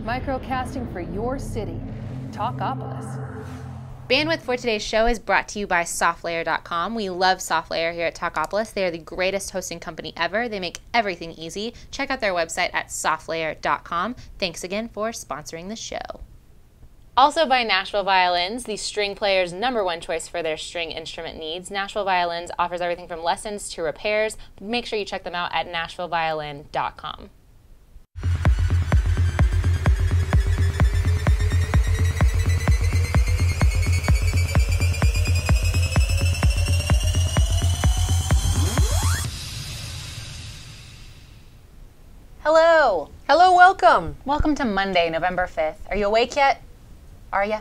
Microcasting for your city. Talkopolis. Bandwidth for today's show is brought to you by SoftLayer.com. We love SoftLayer here at Talkopolis. They are the greatest hosting company ever. They make everything easy. Check out their website at SoftLayer.com. Thanks again for sponsoring the show. Also by Nashville Violins, the string player's #1 choice for their string instrument needs. Nashville Violins offers everything from lessons to repairs. Make sure you check them out at NashvilleViolin.com. Hello. Hello, welcome. Welcome to Monday, November 5th. Are you awake yet? Are you?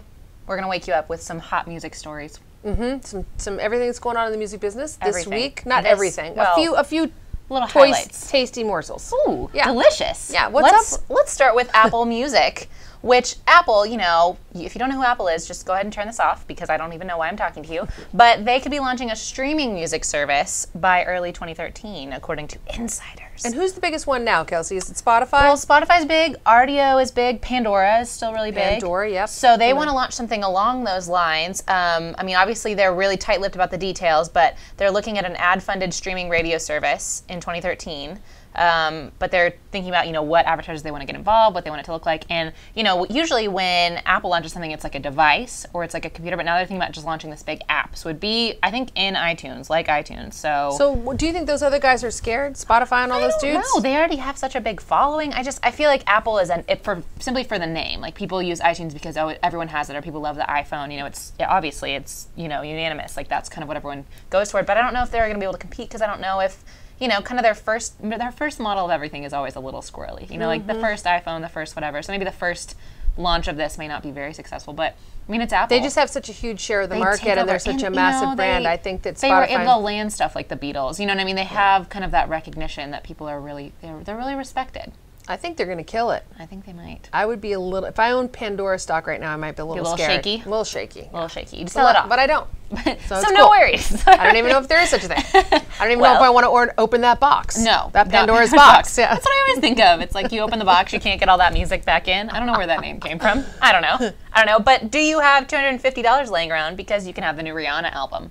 We're going to wake you up with some hot music stories. Some everything that's going on in the music business this Everything. week. Not This- everything. well, a few little choice, highlights. tasty morsels. Ooh, Yeah. delicious. Yeah, what's up? Let's start with Apple Music, which Apple, you know, if you don't know who Apple is, just go ahead and turn this off because I don't even know why I'm talking to you. But they could be launching a streaming music service by early 2013, according to insiders. And who's the biggest one now, Kelsey? Is it Spotify? Well, Spotify's big, RDO is big, Pandora is still really big. Pandora, yep. So they want to launch something along those lines. I mean, obviously they're really tight-lipped about the details, but they're looking at an ad-funded streaming radio service in 2013. But they're thinking about, you know, what advertisers they want to get involved, what they want it to look like. And, you know, usually when Apple launches something, it's like a device or it's like a computer, but now they're thinking about just launching this big app. So it'd be, I think, in iTunes, like iTunes. So do you think those other guys are scared? Spotify and all those dudes? No, they already have such a big following. I feel like Apple is simply for the name. Like people use iTunes because everyone has it, or people love the iPhone. You know, obviously it's you know unanimous. Like that's kind of what everyone goes toward. But I don't know if they're going to be able to compete because I don't know if kind of their first model of everything is always a little squirrely. You know, like the first iPhone, the first whatever. So maybe the first launch of this may not be very successful, but I mean, it's Apple. They just have such a huge share of the market, and they're such a massive brand. I think that Spotify... They were able to land stuff like the Beatles. You know what I mean? They have kind of that recognition that people are really, they're really respected. I think they're going to kill it. I think they might. I would be a little... If I owned Pandora stock right now, I might be a little scared. Shaky? A little shaky. A little shaky. You'd sell it off. But I don't. So no worries. I don't even know if there is such a thing. I don't even know if I want to open that box. No. That Pandora's box. Yeah. That's what I always think of. It's like you open the box, you can't get all that music back in. I don't know where that name came from. I don't know. But do you have $250 laying around because you can have the new Rihanna album?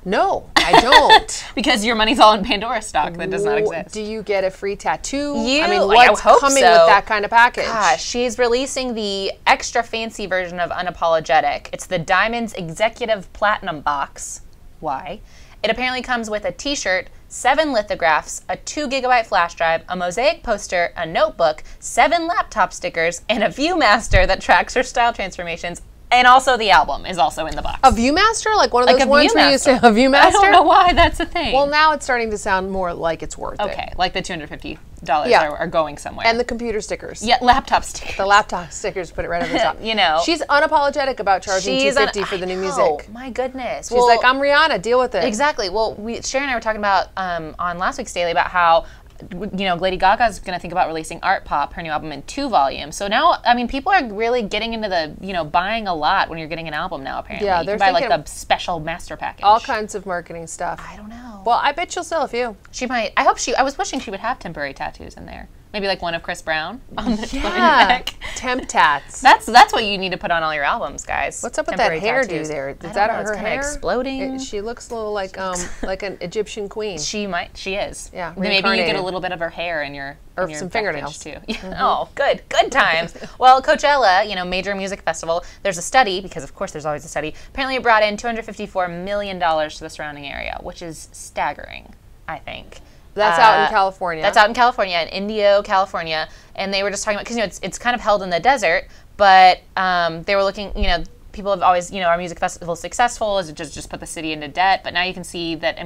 No, I don't. Because your money's all in Pandora stock that does not exist. Do you get a free tattoo? I mean, what's coming with that kind of package? Gosh, she's releasing the extra fancy version of Unapologetic. It's the Diamonds Executive Platinum Box. Why? It apparently comes with a t-shirt, 7 lithographs, a 2GB flash drive, a mosaic poster, a notebook, 7 laptop stickers, and a Viewmaster that tracks her style transformations. And also the album is also in the box. A Viewmaster? Like one of like those ones where you say a Viewmaster? I don't know why that's a thing. Well, now it's starting to sound more like it's worth it. Okay, like the $250 are going somewhere. And the computer stickers. Yeah, laptop stickers. The laptop stickers, put it right over the top. You know. She's unapologetic about charging $250 for the new music. Oh, my goodness. She's like, I'm Rihanna, deal with it. Exactly. Well, Sharon and I were talking about on last week's Daily about how Lady Gaga's going to think about releasing Art Pop, her new album, in 2 volumes. So now, I mean, people are really getting into the, buying a lot when you're getting an album now, apparently. Yeah, they're buy, like, the special master package. All kinds of marketing stuff. I don't know. Well, I bet she'll sell a few. She might. I was wishing she would have temporary tattoos in there. Maybe like one of Chris Brown on the neck. Temp tats. That's what you need to put on all your albums, guys. What's up with that hairdo there? Is that her hair? Exploding. She looks a little like an Egyptian queen. She is. Yeah. Maybe you get a little bit of her hair in your some fingernails too. Oh, good times. Well, Coachella, major music festival. There's a study because of course there's always a study. Apparently, it brought in $254 million to the surrounding area, which is staggering, I think. That's out in California. That's out in California, in Indio, California. And they were just talking about, because it's kind of held in the desert, but they were looking, people have always, are music festivals successful? Is it just put the city into debt? But now you can see that,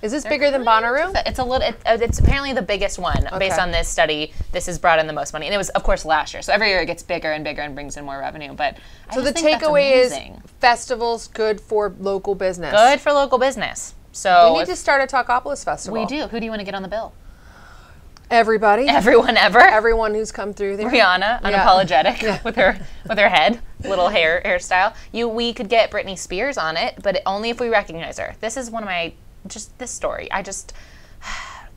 Is this bigger than Bonnaroo? It's apparently the biggest one. Okay. Based on this study. This has brought in the most money. And it was, of course, last year. So every year it gets bigger and bigger and brings in more revenue. But so the takeaway is festivals good for local business. Good for local business. So we need to start a Talkopolis festival. We do. Who do you want to get on the bill? Everybody. Everyone ever. Everyone who's come through there. Rihanna, unapologetic, with her head, little hairstyle. We could get Britney Spears on it, but only if we recognize her. This is one of my this story.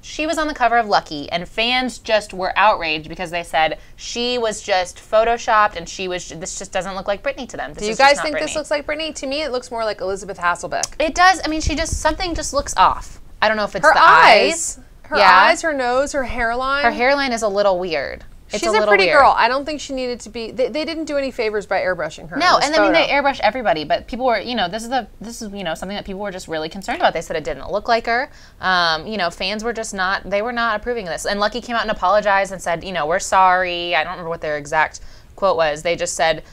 She was on the cover of Lucky, and fans just were outraged because they said she was just photoshopped, and this just doesn't look like Britney to them. Do you guys think this looks like Britney? To me, it looks more like Elizabeth Hasselbeck. It does. I mean, something just looks off. I don't know if it's her the eyes. Her eyes, her nose, her hairline. Her hairline is a little weird. She's a pretty girl. I don't think she needed to be. They didn't do any favors by airbrushing her. No, and I mean they airbrush everybody, but people were, this is something that people were just really concerned about. They said it didn't look like her. Fans were just not. They were not approving of this. And Lucky came out and apologized and said, we're sorry. I don't remember what their exact quote was. They just said,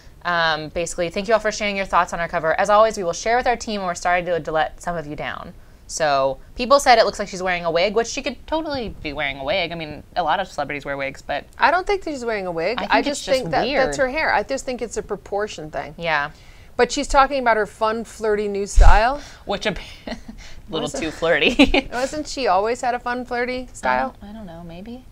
basically, thank you all for sharing your thoughts on our cover. As always, we will share with our team, and we're sorry to let some of you down. So people said it looks like she's wearing a wig, which she could totally be wearing a wig. I mean, a lot of celebrities wear wigs, but I don't think that she's wearing a wig. I just think that's her hair. I just think it's a proportion thing. Yeah. But she's talking about her fun, flirty new style. Which a little too flirty. Wasn't she always had a fun, flirty style? I don't know, maybe.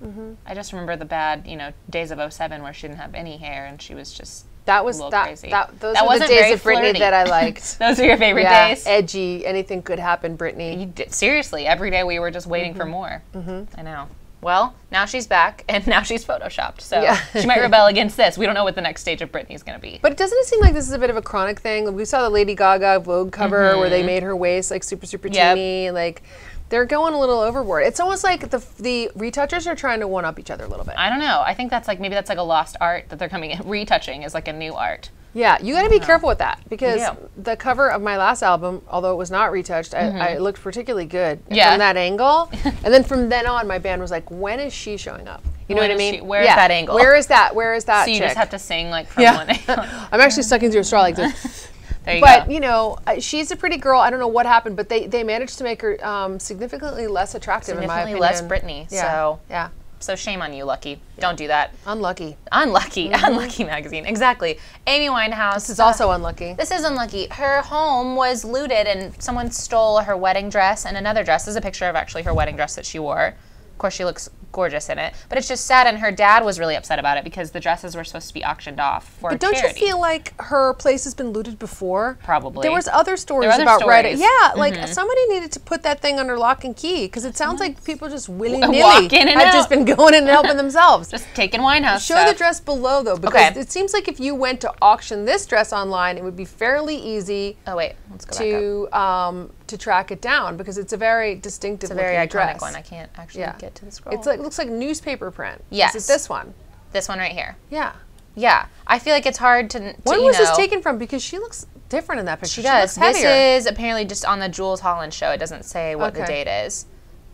I just remember the bad, days of 07 where she didn't have any hair and she was just those crazy. Those were the days of Britney that I liked. Those are your favorite days? Edgy, anything could happen, Britney. Seriously, every day we were just waiting for more. I know. Well, now she's back, and now she's photoshopped, so she might rebel against this. We don't know what the next stage of Britney is going to be. But doesn't it seem like this is a bit of a chronic thing? We saw the Lady Gaga Vogue cover where they made her waist like super, super teeny, and like they're going a little overboard. It's almost like the retouchers are trying to one-up each other a little bit. I don't know. I think that's maybe that's like a lost art that they're coming in. Retouching is like a new art. Yeah, you got to be careful with that because the cover of my last album, although it was not retouched, I looked particularly good from that angle. And then from then on, my band was like, when is she showing up? You know what I mean? Where is that angle? Where is that? Where is that So you chick? just have to sing like from one angle. I'm actually sucking through a straw like this. There you go. But, she's a pretty girl. I don't know what happened, but they managed to make her significantly less attractive, in my opinion. Less Britney. Yeah. So shame on you, Lucky. Don't do that. Unlucky. Unlucky. Unlucky magazine. Exactly. Amy Winehouse. This is also unlucky. This is unlucky. Her home was looted and someone stole her wedding dress and another dress. This is a picture of actually her wedding dress that she wore. Of course, she looks gorgeous in it. But it's just sad, and her dad was really upset about it because the dresses were supposed to be auctioned off for charity. But don't you feel like her place has been looted before? Probably. There was other stories about Reddit. Yeah, like somebody needed to put that thing under lock and key because it sounds like people just willy-nilly have just been going in and helping themselves. Just taking Winehouse Show the dress below, though, because it seems like if you went to auction this dress online, it would be fairly easy let's go back up. To track it down because it's a very distinctive dress. It's a very iconic dress. one. I can't actually get to the scroll. It's like looks like newspaper print. Yes. Is it this one? This one right here. Yeah. Yeah. I feel like it's hard to When was this taken from? Because she looks different in that picture. She does. She looks heavier. This is apparently just on the Jules Holland show. It doesn't say what the date is.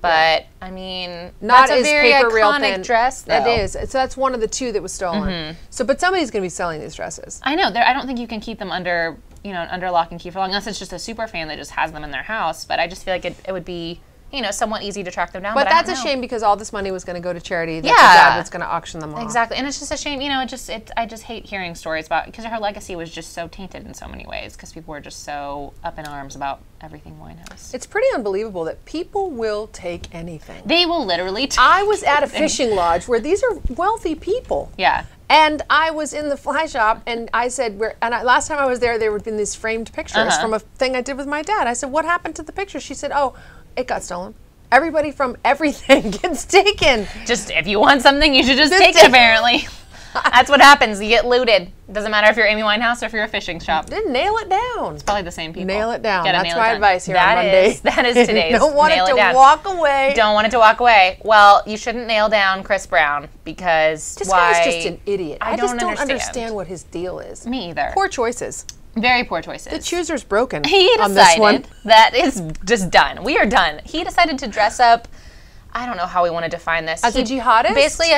But, I mean, not that's a very paper iconic dress, though. It is. So that's one of the two that was stolen. So, but somebody's going to be selling these dresses. I know. I don't think you can keep them under lock and key for long, unless it's just a super fan that just has them in their house. But I just feel like it would be, somewhat easy to track them down. But that's a shame because all this money was going to go to charity. That the dad was going to auction them off. Exactly. And it's just a shame. I just hate hearing stories about, because her legacy was just so tainted in so many ways because people were just so up in arms about everything Winehouse. It's pretty unbelievable that people will take anything. They will literally take I was at a fishing lodge where these are wealthy people. Yeah. And I was in the fly shop, and I said, last time I was there would have been these framed pictures from a thing I did with my dad. I said, what happened to the picture? She said, oh, it got stolen. Everybody from everything gets taken. Just, if you want something, you should just take it, apparently. That's what happens. You get looted. It doesn't matter if you're Amy Winehouse or if you're a fishing shop. Then nail it down. It's probably the same people. Nail it down. That's my advice here on Monday. That is today's. Don't want it to walk away. Don't want it to walk away. Well, you shouldn't nail down Chris Brown because this guy's just an idiot. I just don't understand what his deal is. Me either. Poor choices. Very poor choices. The chooser's broken. He decided on this one. that is just done. We are done. He decided to dress up. I don't know how we want to define this. As a jihadist? Basically,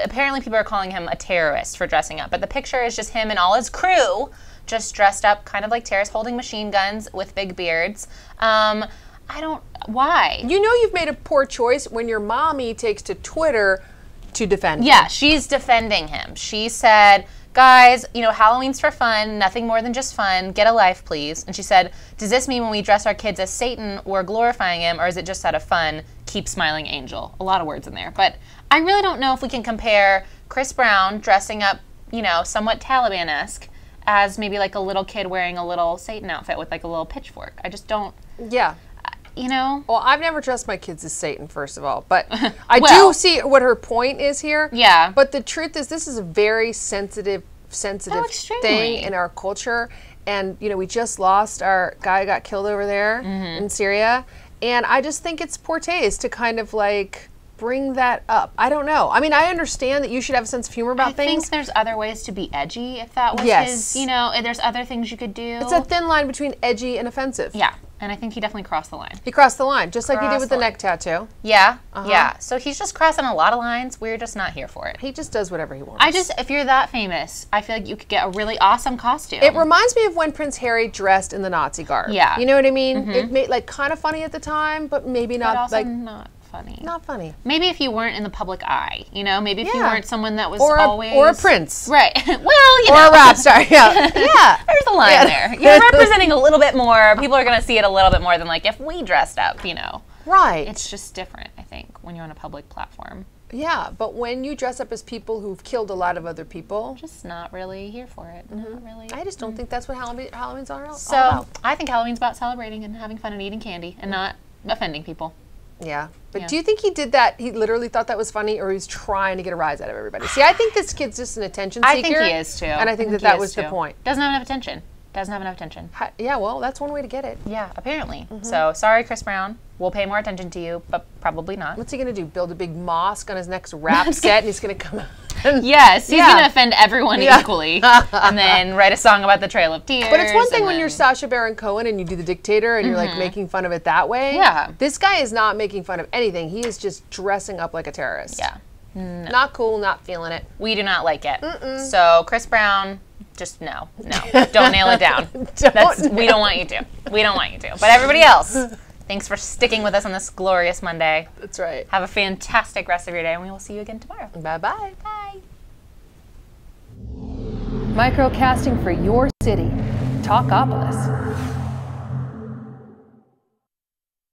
apparently people are calling him a terrorist for dressing up. But the picture is just him and all his crew just dressed up kind of like terrorists holding machine guns with big beards. Why? You know you've made a poor choice when your mommy takes to Twitter to defend him. Yeah, she's defending him. She said, guys, Halloween's for fun, nothing more than just fun. Get a life, please. And she said, does this mean when we dress our kids as Satan, we're glorifying him, or is it just out of fun? Keep smiling, angel. A lot of words in there. But I really don't know if we can compare Chris Brown dressing up, somewhat Taliban-esque as maybe like a little kid wearing a little Satan outfit with like a little pitchfork. I just don't. Yeah. you know. Well, I've never dressed my kids as Satan, first of all, but I do see what her point is here. Yeah. But the truth is, this is a very sensitive thing in our culture. And, you know, we just lost our guy who got killed over there in Syria. And I just think it's poor taste to kind of like bring that up. I don't know. I mean, I understand that you should have a sense of humor about things. I think there's other ways to be edgy if that was his, you know, there's other things you could do. It's a thin line between edgy and offensive. Yeah. And I think he definitely crossed the line. He crossed the line, just like he did with the neck tattoo. Yeah, yeah. So he's just crossing a lot of lines. We're just not here for it. He just does whatever he wants. If you're that famous, I feel like you could get a really awesome costume. It reminds me of when Prince Harry dressed in the Nazi garb. Yeah. You know what I mean? It made like kind of funny at the time, but maybe not. But also like not funny. Not funny. Maybe if you weren't in the public eye, you know, maybe if you weren't someone that was always or a prince, right? Well, you know, or a rap star. Yeah, yeah. There's a line there. You're representing a little bit more. People are going to see it a little bit more than like if we dressed up, you know. Right. It's just different, I think, when you're on a public platform. Yeah, but when you dress up as people who've killed a lot of other people, just not really here for it. Not really. I just don't think that's what Halloween's all about. So I think Halloween's about celebrating and having fun and eating candy and not offending people. Yeah. But do you think he did that? He literally thought that was funny, or he was trying to get a rise out of everybody? See, I think this kid's just an attention seeker. I think he is too. And I think that was the point. Doesn't have enough attention. Doesn't have enough attention. Yeah, well, that's one way to get it. Yeah, apparently. So, sorry, Chris Brown. We'll pay more attention to you, but probably not. What's he going to do? Build a big mosque on his next rap set, and he's going to come out? Yes, he's going to offend everyone equally, and then write a song about the Trail of Tears. But it's one thing when you're Sacha Baron Cohen and you do The Dictator, and you're like making fun of it that way. Yeah. This guy is not making fun of anything. He is just dressing up like a terrorist. Yeah. No. Not cool, not feeling it. We do not like it. So, Chris Brown, just no. Don't nail it down. We don't want you to. We don't want you to. But everybody else, thanks for sticking with us on this glorious Monday. That's right. Have a fantastic rest of your day, and we will see you again tomorrow. Bye-bye. Bye. Microcasting for your city. Talkopolis.